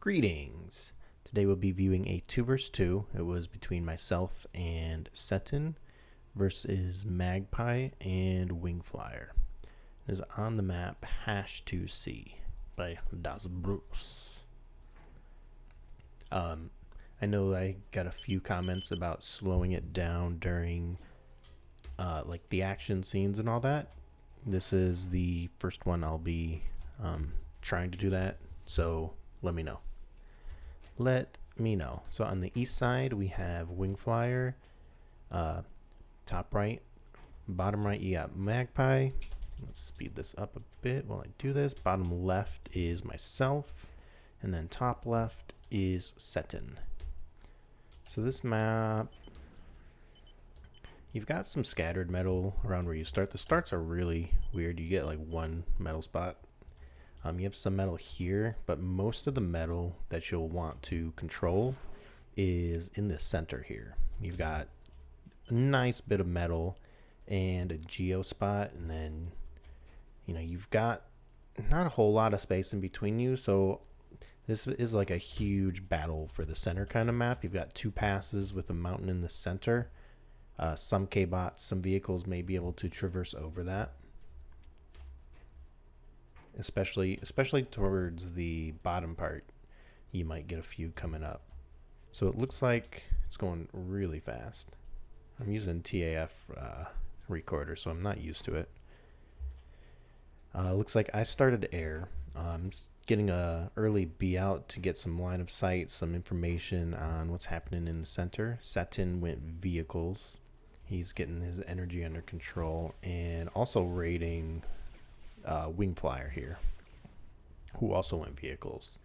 Greetings! Today we'll be viewing a 2 vs 2. It was between myself and Setin versus Magpie and Wingflier. It is on the map Hash2c by Das Bruce. I know I got a few comments about slowing it down during like the action scenes and all that. This is the first one I'll be trying to do that, so let me know. So on the east side we have Wingflier. Top right, bottom right you got Magpie. Let's speed this up a bit while I do this. Bottom left is myself, and then top left is Setin. So this map, you've got some scattered metal around where you start. The starts are really weird. You get like one metal spot. You have some metal here, but most of the metal that you'll want to control is in the center here. You've got a nice bit of metal and a geo spot, and then you've got not a whole lot of space in between you, so this is like a huge battle for the center kind of map. You've got two passes with a mountain in the center. Some kbots, some vehicles may be able to traverse over that. Especially towards the bottom part, you might get a few coming up. So it looks like it's going really fast. I'm using TAF recorder, so I'm not used to it. Looks like I started air. I'm getting a early B out to get some line of sight, some information on what's happening in the center. Setin went vehicles. He's getting his energy under control and also raiding Wingflier here, who also went vehicles.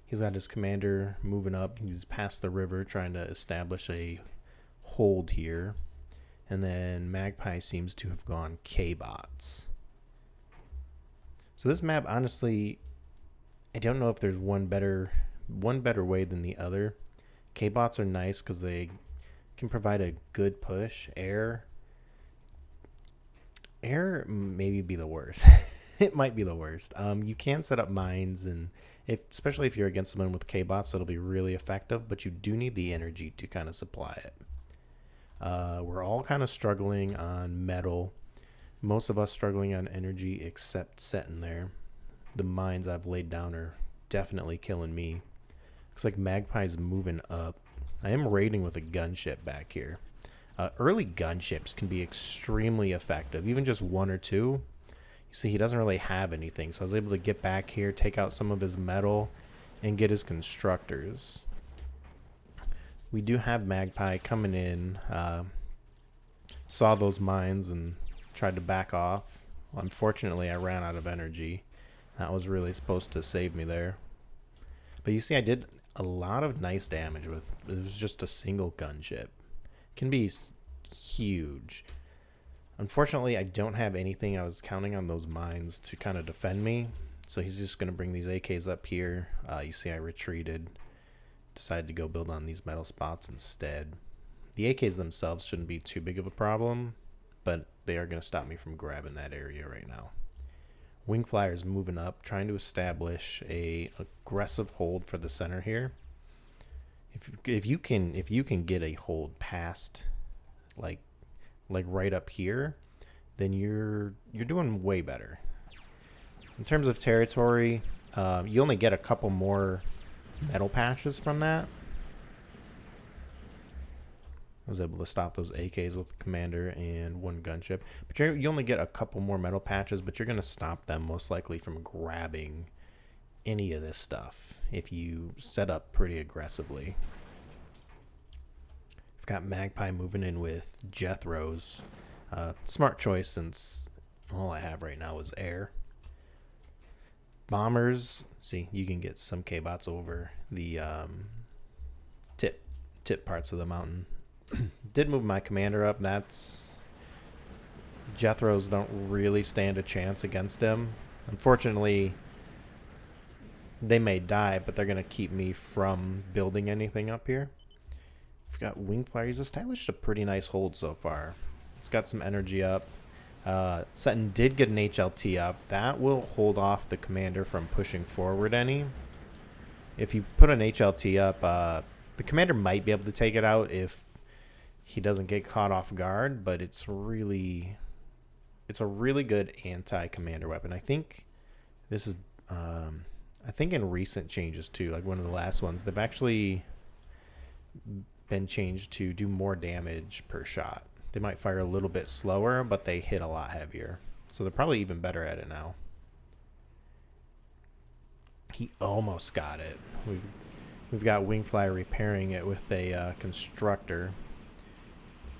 He's got his commander moving up. He's past the river trying to establish a hold here, and then Magpie seems to have gone kbots. So this map, honestly, I don't know if there's one better way than the other. Kbots are nice because they can provide a good push. Air maybe be the worst. It might be the worst. You can set up mines, and especially if you're against someone with kbots, that'll be really effective, but you do need the energy to kind of supply it. We're all kind of struggling on metal. Most of us struggling on energy except Setin there. The mines I've laid down are definitely killing me. Looks like Magpie's moving up. I am raiding with a gunship back here. Early gunships can be extremely effective, even just one or two. You see, he doesn't really have anything, so I was able to get back here, take out some of his metal, and get his constructors. We do have Magpie coming in. Saw those mines and tried to back off. Unfortunately, I ran out of energy. That was really supposed to save me there. But you see, I did a lot of nice damage with it. Was just a single gunship. Can be huge. Unfortunately, I don't have anything. I was counting on those mines to kind of defend me. So he's just going to bring these AKs up here. You see I retreated. Decided to go build on these metal spots instead. The AKs themselves shouldn't be too big of a problem, but they are going to stop me from grabbing that area right now. Wingflier is moving up, trying to establish a aggressive hold for the center here. If you can get a hold past like right up here, then you're doing way better. In terms of territory, you only get a couple more metal patches from that. I was able to stop those AKs with commander and one gunship, but you only get a couple more metal patches, but you're going to stop them most likely from grabbing any of this stuff if you set up pretty aggressively. I've got Magpie moving in with Jethro's. Smart choice, since all I have right now is air. Bombers, see, you can get some kbots over the tip parts of the mountain. Did move my commander up. That's Jethro's don't really stand a chance against him. Unfortunately, they may die, but they're going to keep me from building anything up here. We've got Wingflier. He's established a pretty nice hold so far. It's got some energy up. Setin did get an HLT up. That will hold off the commander from pushing forward any. if you put an HLT up, the commander might be able to take it out if he doesn't get caught off guard, but it's a really good anti-commander weapon. I think this is I think in recent changes too, like one of the last ones, they've actually been changed to do more damage per shot. They might fire a little bit slower, but they hit a lot heavier. So they're probably even better at it now. He almost got it. We've got Wingflier repairing it with a constructor.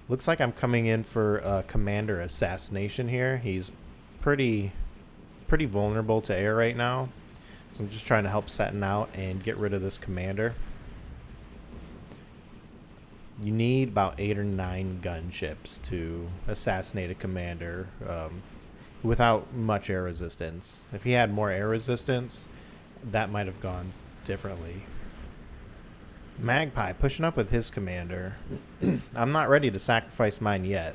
Looks like I'm coming in for a commander assassination here. He's pretty vulnerable to air right now. So I'm just trying to help Setin out and get rid of this commander. You need about 8 or 9 gunships to assassinate a commander without much air resistance. If he had more air resistance, that might have gone differently. Magpie pushing up with his commander. I'm not ready to sacrifice mine yet.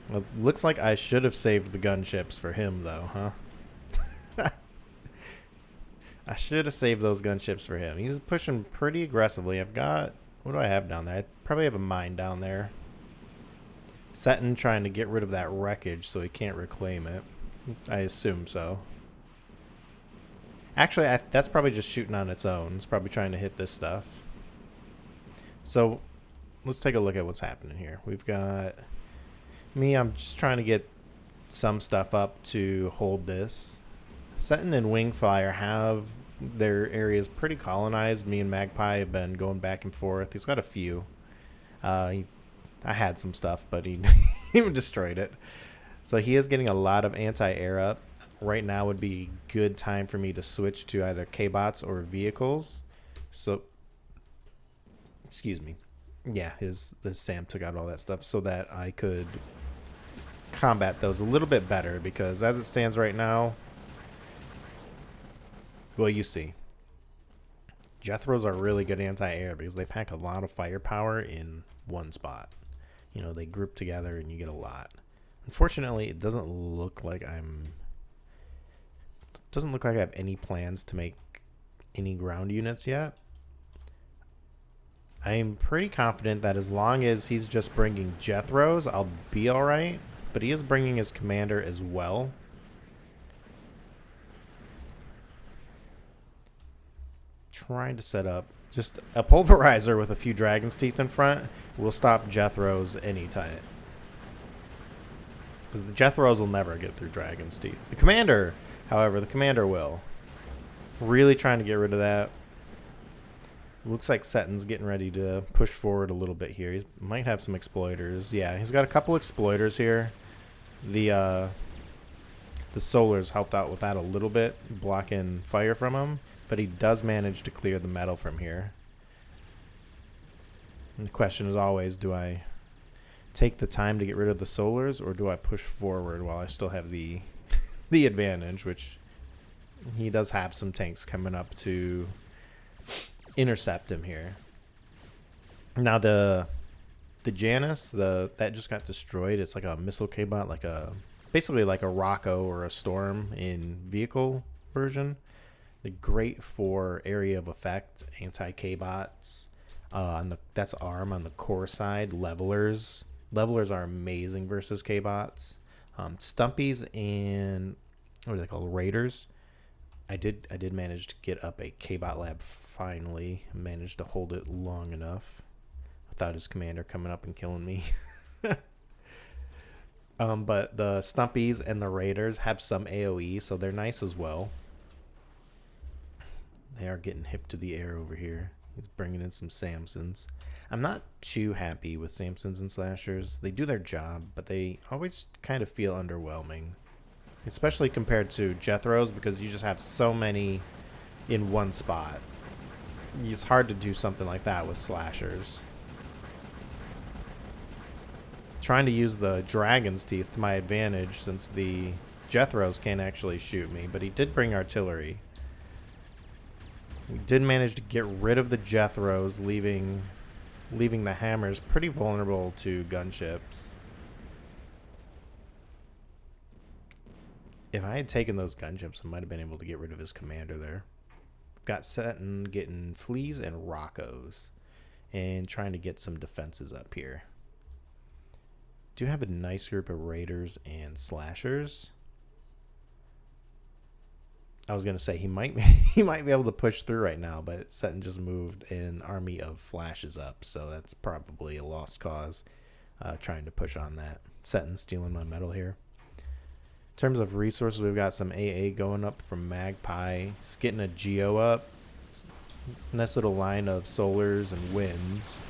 Well, looks like I should have saved the gunships for him, though, huh? I should have saved those gunships for him. He's pushing pretty aggressively. I've got... What do I have down there? I probably have a mine down there. Setin trying to get rid of that wreckage so he can't reclaim it. I assume so. Actually, that's probably just shooting on its own. It's probably trying to hit this stuff. So, let's take a look at what's happening here. We've got me. I'm just trying to get some stuff up to hold this. Setin and Wingflier have their areas pretty colonized. Me and Magpie have been going back and forth. He's got a few. I had some stuff, but he even destroyed it. So he is getting a lot of anti-air up. Right now would be a good time for me to switch to either kbots or vehicles. So, excuse me. Yeah, his SAM took out all that stuff so that I could combat those a little bit better, because as it stands right now, well, you see, Jethros are really good anti-air because they pack a lot of firepower in one spot. You know, they group together and you get a lot. Unfortunately, it doesn't look like I have any plans to make any ground units yet. I'm pretty confident that as long as he's just bringing Jethros, I'll be alright. But he is bringing his commander as well. Trying to set up just a pulverizer with a few dragon's teeth in front will stop Jethros anytime. Because the Jethros will never get through dragon's teeth. The commander, however, the commander will. Really trying to get rid of that. Looks like Setin's getting ready to push forward a little bit here. He might have some exploiters. Yeah, he's got a couple exploiters here. The solars helped out with that a little bit, blocking fire from him. But he does manage to clear the metal from here. And the question is always, do I take the time to get rid of the solars, or do I push forward while I still have the advantage, which he does have some tanks coming up to intercept him here. Now the Janus, that just got destroyed. It's like a missile kbot, basically like a Rocco or a Storm in vehicle version. They're great for area of effect, anti-kbots. That's ARM on the core side. Levelers are amazing versus kbots. Stumpies and what are they called? Raiders. I did manage to get up a kbot lab finally. Managed to hold it long enough without his commander coming up and killing me. But the Stumpies and the Raiders have some AoE, so they're nice as well. They are getting hip to the air over here. He's bringing in some Samsons. I'm not too happy with Samsons and Slashers. They do their job, but they always kind of feel underwhelming. Especially compared to Jethros, because you just have so many in one spot. It's hard to do something like that with Slashers. Trying to use the Dragon's Teeth to my advantage, since the Jethros can't actually shoot me, but he did bring artillery. We did manage to get rid of the Jethros, leaving the hammers pretty vulnerable to gunships. If I had taken those gunships, I might have been able to get rid of his commander there. Got Setin getting fleas and rockos and trying to get some defenses up here. Do have a nice group of raiders and slashers. I was gonna say he might be able to push through right now, but Setin just moved an army of flashes up, so that's probably a lost cause. Trying to push on that. Setin stealing my metal here. In terms of resources, we've got some AA going up from Magpie. He's getting a Geo up. Nice little line of solars and winds.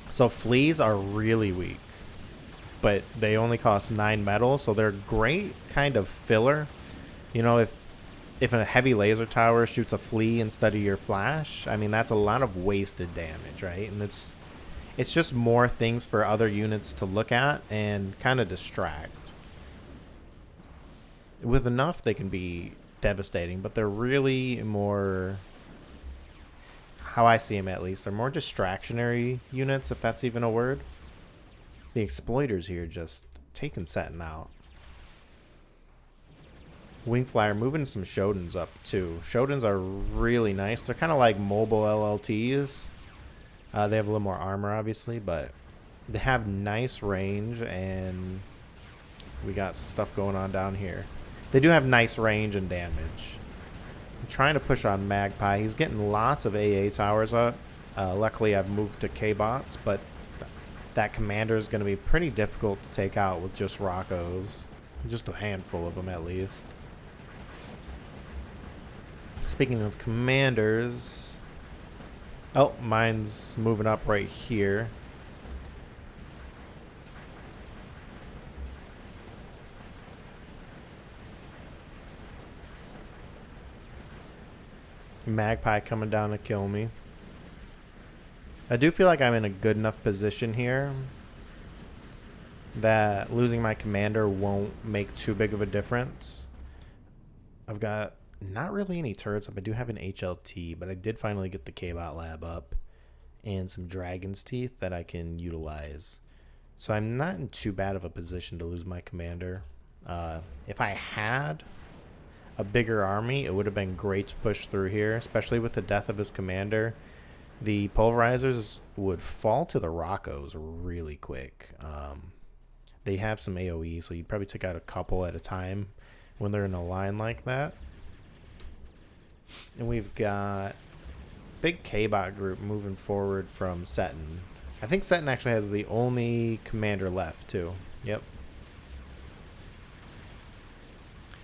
So fleas are really weak, but they only cost 9 metal, so they're great kind of filler. You know, if a heavy laser tower shoots a flea instead of your flash, I mean, that's a lot of wasted damage, right? And it's just more things for other units to look at and kind of distract. With enough, they can be devastating, but they're really more, how I see them at least, they're more distractionary units, if that's even a word. The exploiters here just taking Setin out. Wingflier moving some Shodans up too. Shodans are really nice. They're kind of like mobile LLTs. They have a little more armor, obviously, but they have nice range, and we got stuff going on down here. They do have nice range and damage. I'm trying to push on Magpie. He's getting lots of AA towers up. Luckily, I've moved to kbots, but that commander is going to be pretty difficult to take out with just Rockos. Just a handful of them, at least. Speaking of commanders... Oh, mine's moving up right here. Magpie coming down to kill me. I do feel like I'm in a good enough position here that losing my commander won't make too big of a difference. I've got not really any turrets up. I do have an HLT, but I did finally get the kbot lab up and some dragon's teeth that I can utilize. So I'm not in too bad of a position to lose my commander. If I had a bigger army, it would have been great to push through here, especially with the death of his commander. The pulverizers would fall to the Rockos really quick. They have some AoE, so you'd probably take out a couple at a time when they're in a line like that. And we've got big kbot group moving forward from Setin. I think Setin actually has the only commander left, too. Yep.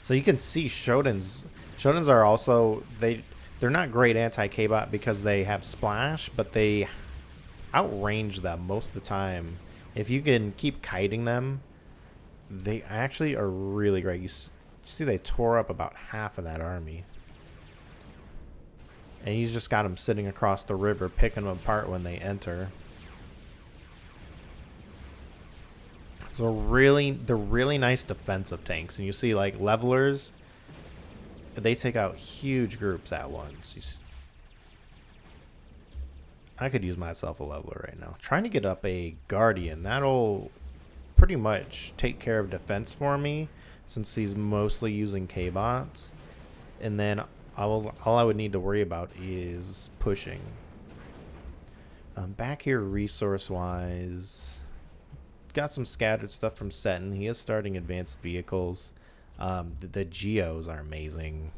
So you can see Shodans. Shodans are also... They're not great anti-kbot because they have splash, but they outrange them most of the time. If you can keep kiting them, they actually are really great. You see they tore up about half of that army. And he's just got them sitting across the river, picking them apart when they enter. So they're really nice defensive tanks. And you see, like, levelers, they take out huge groups at once. I could use myself a leveler right now. Trying to get up a guardian. That'll pretty much take care of defense for me, since he's mostly using kbots. And then all I would need to worry about is pushing. Back here, resource-wise, got some scattered stuff from Setin. He is starting advanced vehicles. The Geos are amazing.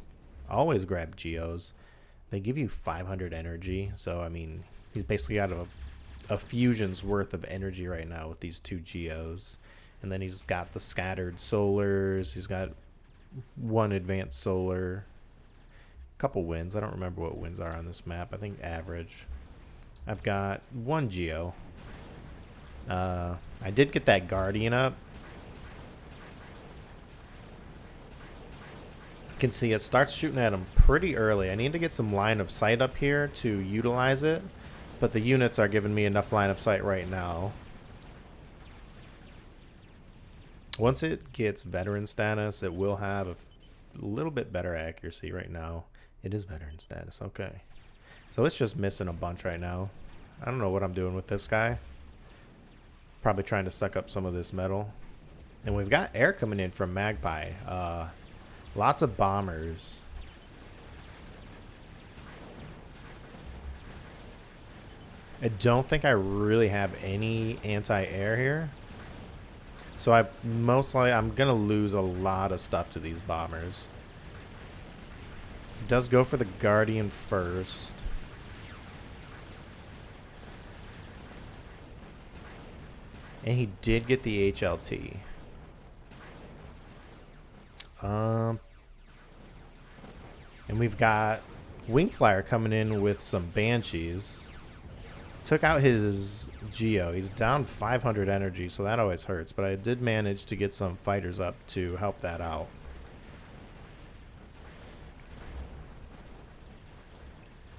Always grab Geos. They give you 500 energy. So, I mean, he's basically got a fusion's worth of energy right now with these 2 Geos. And then he's got the scattered solars. He's got 1 advanced solar. Couple wins. I don't remember what wins are on this map. I think average. I've got 1 Geo. I did get that Guardian up. You can see it starts shooting at him pretty early. I need to get some line of sight up here to utilize it, but the units are giving me enough line of sight right now. Once it gets veteran status, it will have a little bit better accuracy. Right now it is veteran status. Okay, so it's just missing a bunch right now. I don't know what I'm doing with this guy. Probably trying to suck up some of this metal. And we've got air coming in from Magpie. Lots of bombers. I don't think I really have any anti-air here. So I'm gonna lose a lot of stuff to these bombers. He does go for the Guardian first. And he did get the HLT. And we've got Wingflier coming in with some Banshees. Took out his Geo. He's down 500 energy, so that always hurts. But I did manage to get some fighters up to help that out.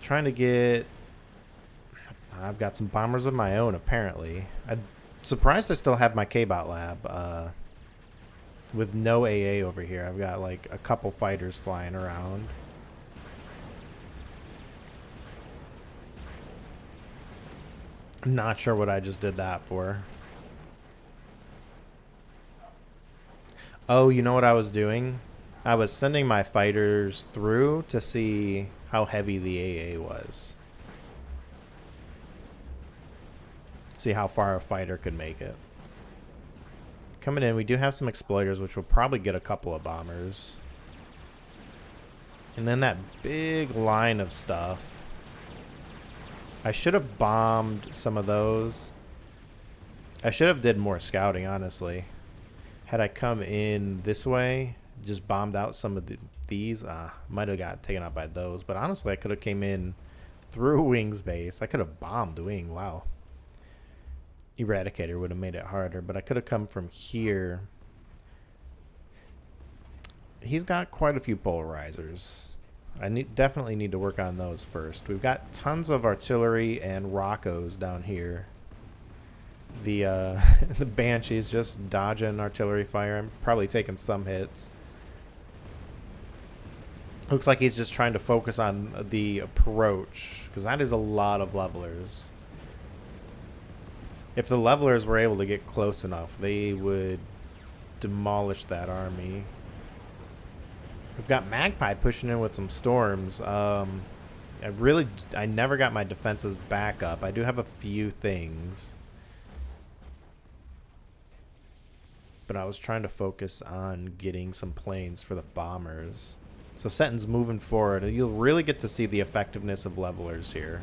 Trying to get... I've got some bombers of my own, apparently. I'm surprised I still have my kbot lab with no AA over here. I've got like a couple fighters flying around. I'm not sure what I just did that for. Oh, you know what I was doing? I was sending my fighters through to see how heavy the AA was. See how far a fighter could make it. Coming in, we do have some exploiters, which will probably get a couple of bombers. And then that big line of stuff. I should have bombed some of those. I should have did more scouting, honestly. Had I come in this way, just bombed out some of these, might have got taken out by those. But honestly, I could have came in through Wing's base. I could have bombed Wing. Wow. Eradicator would have made it harder, but I could have come from here. He's got quite a few polarizers. I definitely need to work on those first. We've got tons of artillery and Roccos down here. The the Banshee's just dodging artillery fire. I'm probably taking some hits. Looks like he's just trying to focus on the approach, because that is a lot of levelers. If the levelers were able to get close enough, they would demolish that army. We've got Magpie pushing in with some storms. I never got my defenses back up. I do have a few things, but I was trying to focus on getting some planes for the bombers. So Setin's moving forward. You'll really get to see the effectiveness of levelers here.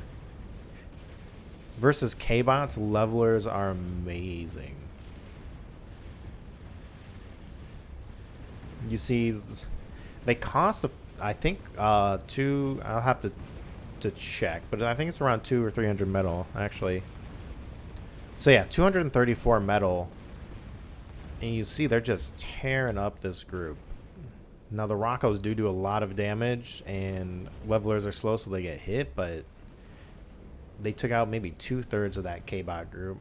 Versus kbots, levelers are amazing. You see, they cost, I think, two. I'll have to check, but I think it's around 200 or 300 metal, actually. So yeah, 234 metal, and you see they're just tearing up this group. Now the Roccos do a lot of damage, and levelers are slow, so they get hit, but they took out maybe 2/3 of that kbot group.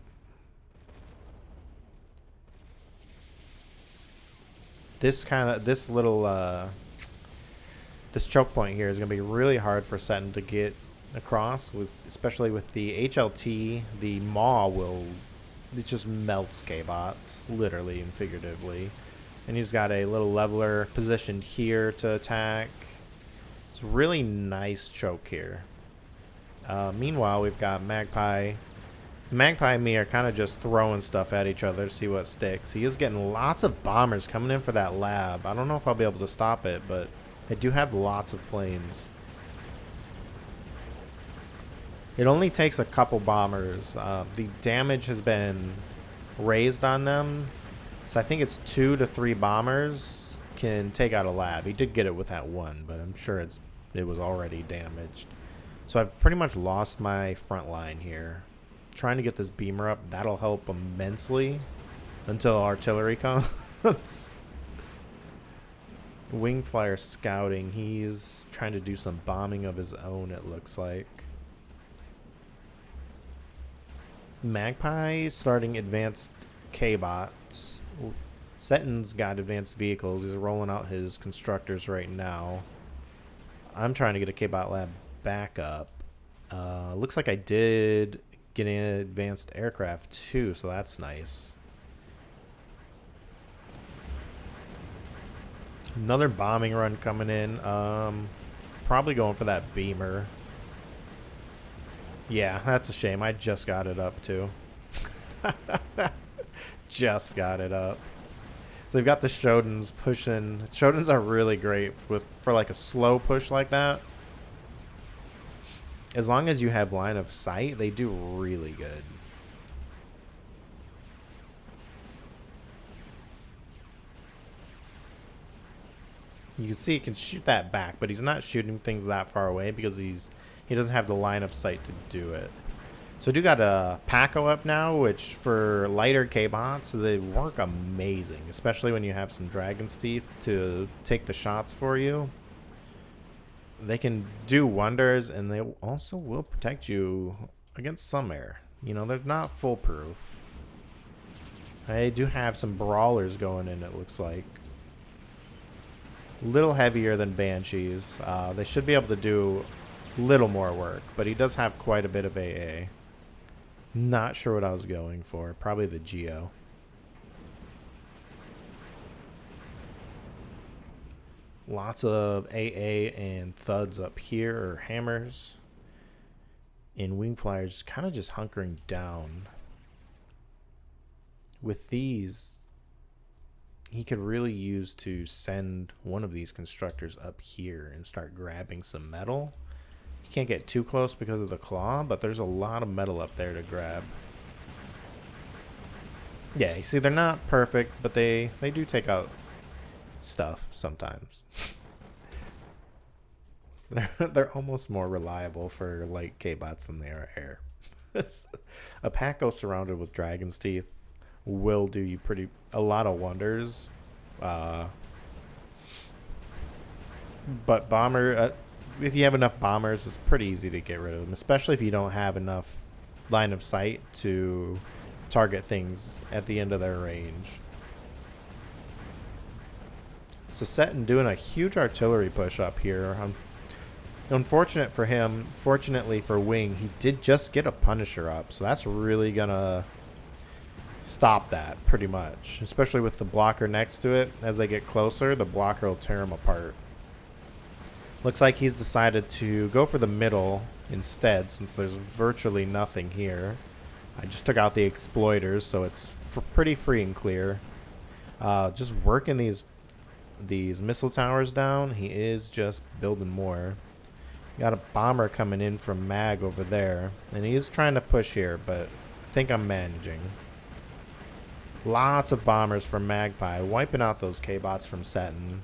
This choke point here is going to be really hard for Setin to get across, especially with the HLT. The Maw it just melts kbots, literally and figuratively. And he's got a little leveler positioned here to attack. It's a really nice choke here. Meanwhile, we've got Magpie. Magpie and me are kind of just throwing stuff at each other to see what sticks. He is getting lots of bombers coming in for that lab. I don't know if I'll be able to stop it, but I do have lots of planes. It only takes a couple bombers. The damage has been raised on them, so I think it's 2 to 3 bombers can take out a lab. He did get it with that one, but I'm sure it was already damaged. So I've pretty much lost my front line here. Trying to get this beamer up, that'll help immensely until artillery comes. Wingflier scouting. He's trying to do some bombing of his own, it looks like. Magpie starting advanced kbots. Setin's got advanced vehicles. He's rolling out his constructors right now. I'm trying to get a kbot lab back up. Looks like I did get an advanced aircraft too, so that's nice. Another bombing run coming in. Probably going for that beamer. Yeah, that's a shame. I just got it up too. Just got it up. So they've got the Shodans pushing. Shodans are really great for like a slow push like that. As long as you have line of sight, they do really good. You can see he can shoot that back, but he's not shooting things that far away because he doesn't have the line of sight to do it. So I do got a Paco up now, which for lighter kbots, they work amazing, especially when you have some Dragon's Teeth to take the shots for you. They can do wonders, and they also will protect you against some air. You know, they're not foolproof. I do have some brawlers going in, it looks like. Little heavier than Banshees. They should be able to do a little more work, but he does have quite a bit of AA. Not sure what I was going for. Probably the Geo. Lots of AA and thuds up here, or hammers. And Wingfliers kind of just hunkering down. With these, he could really use to send one of these constructors up here and start grabbing some metal. You can't get too close because of the claw, but there's a lot of metal up there to grab. Yeah, you see, they're not perfect, but they do take out stuff sometimes. They're almost more reliable for light kbots than they are air. A Paco surrounded with Dragon's Teeth will do you a lot of wonders. But bomber, if you have enough bombers, it's pretty easy to get rid of them, especially if you don't have enough line of sight to target things at the end of their range. So Setin doing a huge artillery push up here. Unfortunate for him, fortunately for Wing, he did just get a Punisher up, so that's really gonna stop that pretty much, especially with the blocker next to it. As they get closer, the blocker will tear him apart. Looks like he's decided to go for the middle instead, since there's virtually nothing here. I just took out the exploiters, so it's pretty free and clear. Just working these missile towers down. He is just building more. Got a bomber coming in from Mag over there, and he is trying to push here, but I think I'm managing. Lots of bombers from Magpie, wiping out those kbots from Setin.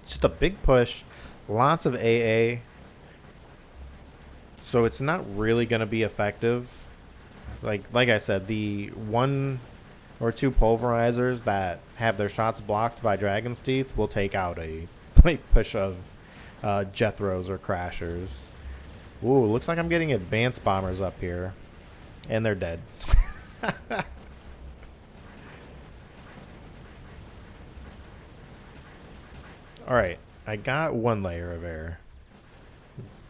Just a big push, lots of AA. So it's not really going to be effective. Like I said, the 1 or 2 pulverizers that have their shots blocked by Dragon's Teeth will take out a push of Jethros or Crashers. Ooh, looks like I'm getting advanced bombers up here. And they're dead. Alright, I got 1 layer of air.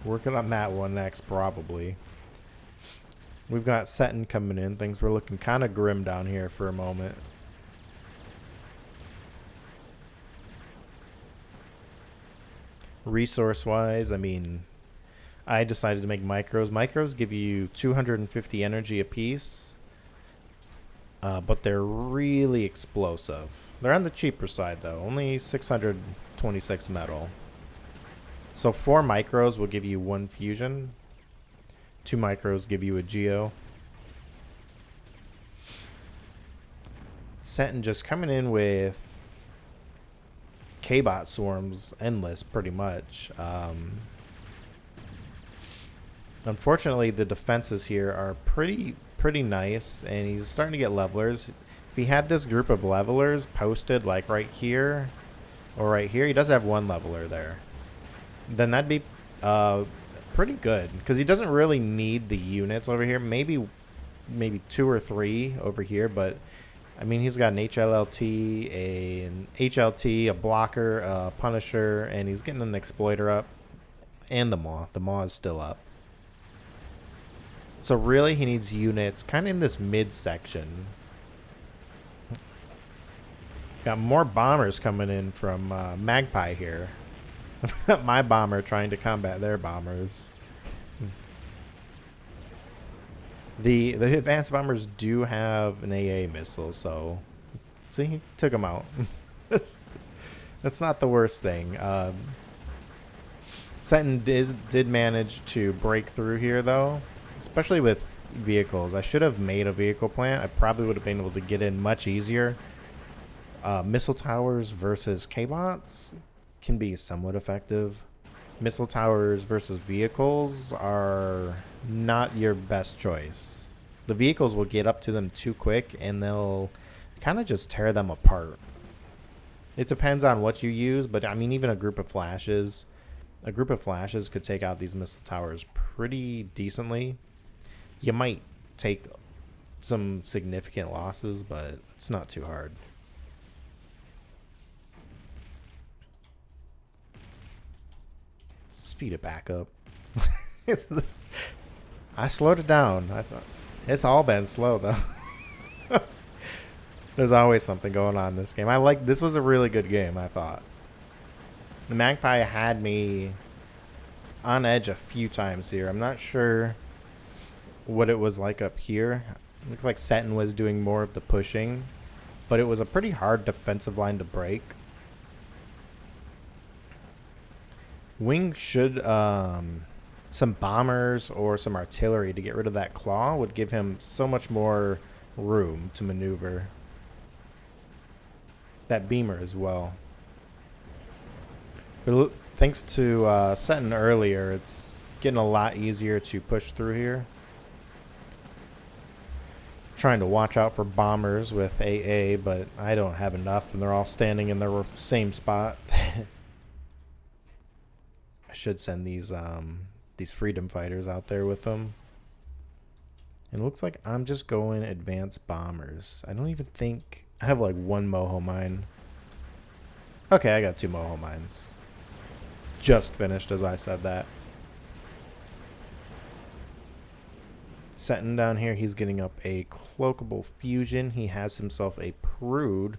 Working on that one next, probably. We've got Setin coming in. Things were looking kind of grim down here for a moment. Resource-wise, I mean, I decided to make micros. Micros give you 250 energy apiece, but they're really explosive. They're on the cheaper side, though. Only 626 metal. So 4 micros will give you 1 fusion. 2 micros give you a geo. Setin just coming in with kbot swarms endless, pretty much. Unfortunately, the defenses here are pretty nice, and he's starting to get levelers. If he had this group of levelers posted like right here or right here, he does have 1 leveler there. Then that'd be pretty good, because he doesn't really need the units over here. Maybe 2 or 3 over here, but I mean, he's got an HLLT, an HLT, a blocker, a Punisher, and he's getting an exploiter up, and the Maw. The Maw is still up. So really, he needs units kind of in this midsection. Got more bombers coming in from Magpie here. My bomber trying to combat their bombers. The advanced bombers do have an AA missile, so see, he took them out. That's not the worst thing. Setin did manage to break through here, though, especially with vehicles. I should have made a vehicle plant. I probably would have been able to get in much easier. Missile towers versus kbots can be somewhat effective. Missile towers versus vehicles are not your best choice. The vehicles will get up to them too quick, and they'll kind of just tear them apart. It depends on what you use, but I mean, even a group of flashes could take out these missile towers pretty decently. You might take some significant losses, but it's not too hard. Speed it back up. I slowed it down. It's all been slow, though. There's always something going on in this game. This was a really good game, I thought. The Magpie had me on edge a few times here. I'm not sure what it was like up here. It looks like Setin was doing more of the pushing, but it was a pretty hard defensive line to break. Wing should, some bombers or some artillery to get rid of that claw would give him so much more room to maneuver. That beamer as well. But thanks to Setin earlier, it's getting a lot easier to push through here. Trying to watch out for bombers with AA, but I don't have enough, and they're all standing in the same spot. I should send these freedom fighters out there with them. And it looks like I'm just going advanced bombers. I don't even think I have like one moho mine. Okay, I got 2 moho mines. Just finished as I said that. Setin down here, he's getting up a cloakable fusion. He has himself a prude,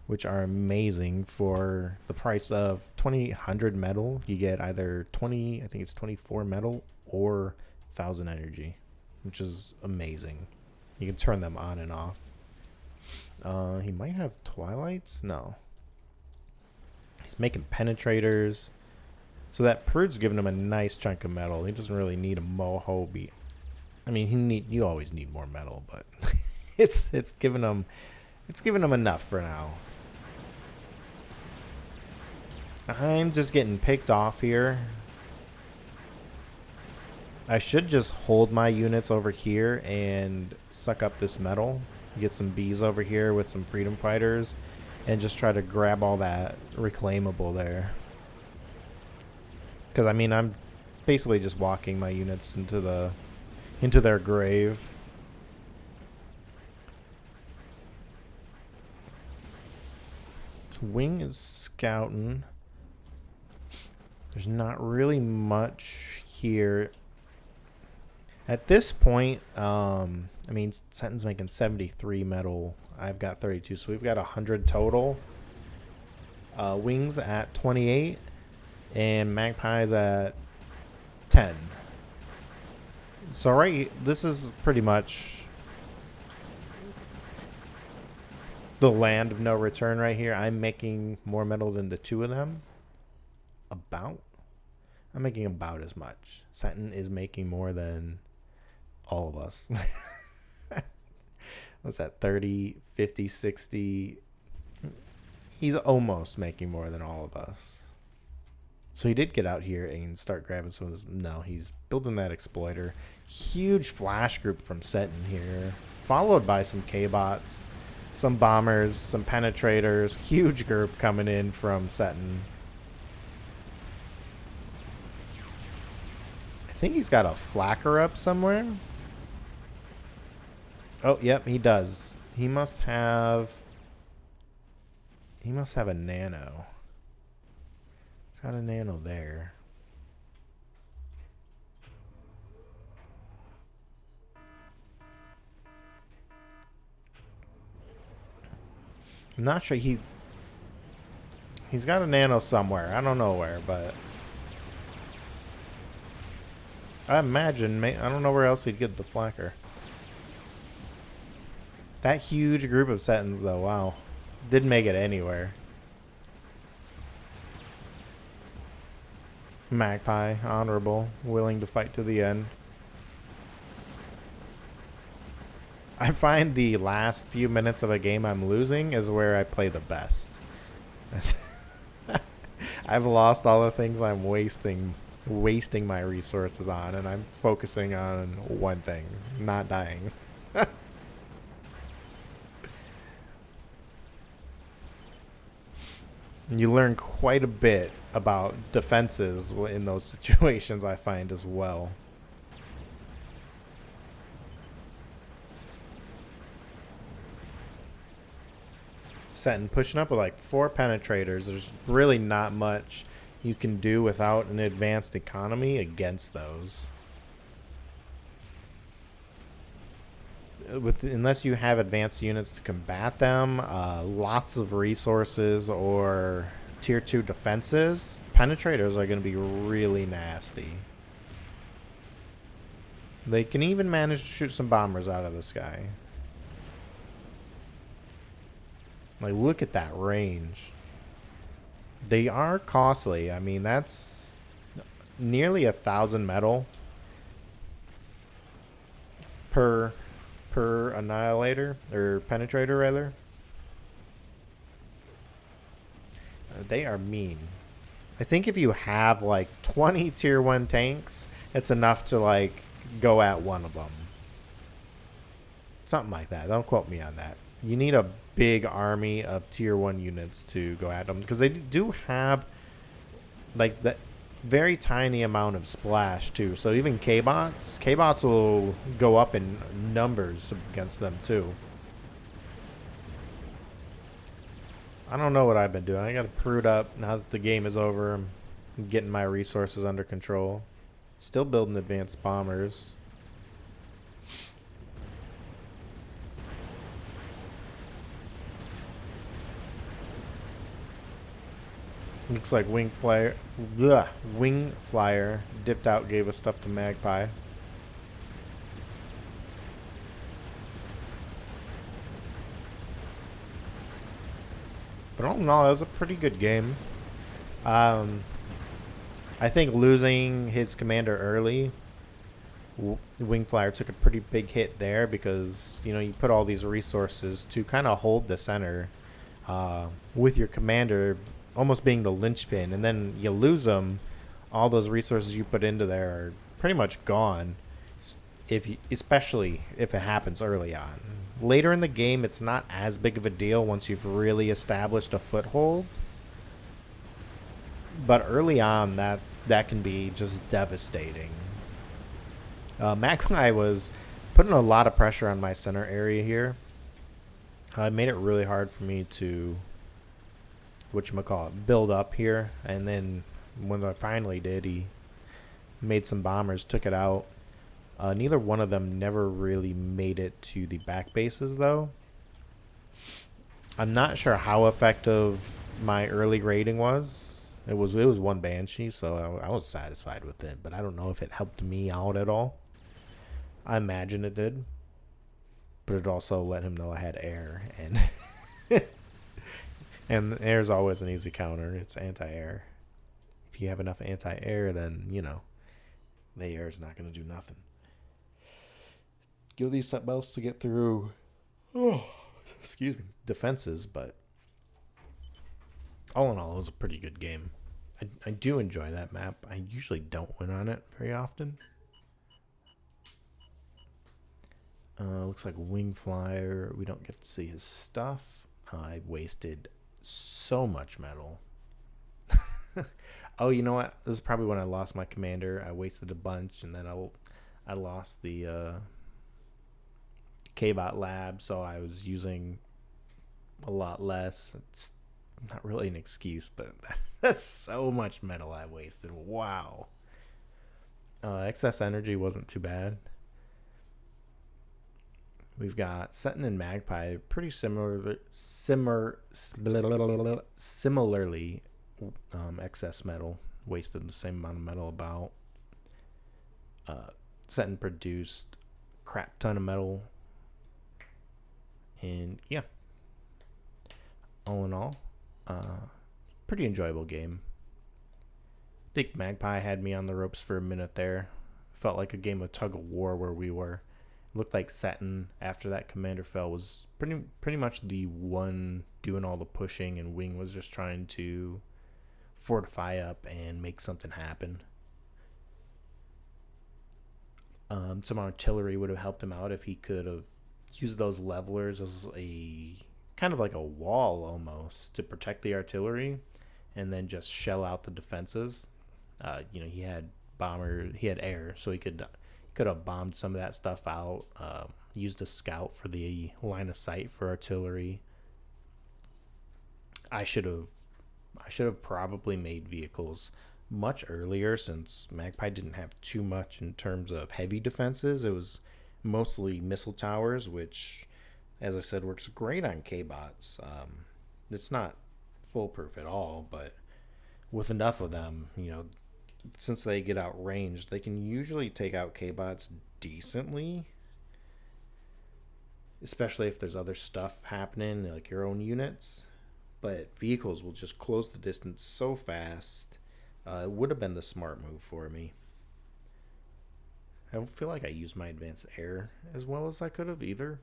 which are amazing for the price of 2,800 metal. You get either 24 metal or 1,000 energy, which is amazing. You can turn them on and off. He might have Twilights? No. He's making penetrators. So that prude's giving him a nice chunk of metal. He doesn't really need a moho beat. I mean, you always need more metal, but it's giving him enough for now. I'm just getting picked off here. I should just hold my units over here and suck up this metal. Get some bees over here with some freedom fighters and just try to grab all that reclaimable there. Because I mean, I'm basically just walking my units into their grave. So Wing is scouting. There's not really much here. At this point, I mean, Setin's making 73 metal. I've got 32, so we've got 100 total. Wing's at 28, and Magpie's at 10. So this is pretty much the land of no return right here. I'm making more metal than the 2 of them. I'm making about as much. Setin is making more than all of us. What's that, 30, 50, 60? He's almost making more than all of us. So he did get out here and start grabbing some of this. No, he's building that exploiter. Huge flash group from Setin here, followed by some kbots, some bombers, some penetrators. Huge group coming in from Setin. I think he's got a flacker up somewhere. Oh, yep, he does. He must have a nano. He's got a nano there. I'm not sure he's got a nano somewhere. I don't know where, but I imagine I don't know where else he'd get the flacker. That huge group of Setins, though, wow. Didn't make it anywhere. Magpie, honorable, willing to fight to the end. I find the last few minutes of a game I'm losing is where I play the best. I've lost all the things I'm wasting my resources on, and I'm focusing on one thing, not dying. You learn quite a bit about defenses in those situations, I find, as well. Setin pushing up with like 4 penetrators. There's really not much you can do without an advanced economy against those. Unless you have advanced units to combat them, lots of resources or tier 2 defenses, penetrators are going to be really nasty. They can even manage to shoot some bombers out of the sky. Like, look at that range. They are costly. I mean, that's nearly 1,000 metal per annihilator, or penetrator rather. They are mean. I think if you have like 20 tier 1 tanks, it's enough to like go at one of them. Something like that. Don't quote me on that. You need a big army of tier 1 units to go at them, because they do have like that very tiny amount of splash too. So even kbots will go up in numbers against them too. I don't know what I've been doing. I gotta prude up now that the game is over. I'm getting my resources under control. Still building advanced bombers. Looks like Wingflier dipped out, gave us stuff to Magpie. But all in all, it was a pretty good game. I think losing his commander early, Wingflier took a pretty big hit there, because you know you put all these resources to kind of hold the center with your commander almost being the linchpin, and then you lose them. All those resources you put into there are pretty much gone, especially if it happens early on. Later in the game, it's not as big of a deal once you've really established a foothold, but early on that can be just devastating. Magpie was putting a lot of pressure on my center area here. It made it really hard for me to build up here, and then when I finally did, he made some bombers, took it out. Neither one of them never really made it to the back bases though. I'm not sure how effective my early raiding was. It was one Banshee, so I was satisfied with it, but I don't know if it helped me out at all. I imagine it did, but it also let him know I had air, and and air is always an easy counter. It's anti-air. If you have enough anti-air, then, you know, the air is not going to do nothing. You'll need something else to get through, defenses, but all in all, it was a pretty good game. I do enjoy that map. I usually don't win on it very often. Looks like Wingflier. We don't get to see his stuff. I wasted so much metal. Oh, you know what? This is probably when I lost my commander. I wasted a bunch, and then I lost the kbot lab, so I was using a lot less. It's not really an excuse, but that's so much metal I wasted. Wow. Excess energy wasn't too bad. We've got Setin and Magpie, pretty similarly excess metal, wasted the same amount of metal about. Setin produced crap ton of metal, And yeah, all in all, pretty enjoyable game. I think Magpie had me on the ropes for a minute there. Felt like a game of tug of war where we were. Looked like Setin, after that commander fell, was pretty much the one doing all the pushing, and Wing was just trying to fortify up and make something happen. Some artillery would have helped him out if he could have used those levelers as a kind of like a wall almost to protect the artillery, and then just shell out the defenses. He had he had air, so he could have bombed some of that stuff out. Used a scout for the line of sight for artillery. I should have probably made vehicles much earlier, since Magpie didn't have too much in terms of heavy defenses. It was mostly missile towers, which, as I said, works great on kbots. It's not foolproof at all, but with enough of them, since they get outranged, they can usually take out kbots decently, especially if there's other stuff happening, like your own units. But vehicles will just close the distance so fast. It would have been the smart move for me. I don't feel like I used my advanced air as well as I could have either.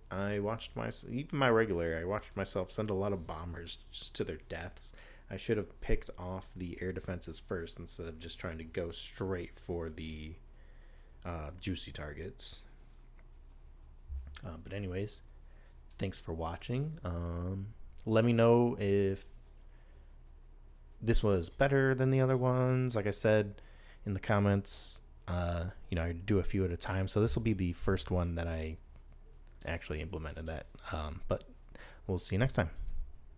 I watched my regular, I watched myself send a lot of bombers just to their deaths. I should have picked off the air defenses first instead of just trying to go straight for the juicy targets. But anyways, thanks for watching. Let me know if this was better than the other ones. Like I said in the comments, I do a few at a time, so this will be the first one that I actually implemented that. But we'll see you next time.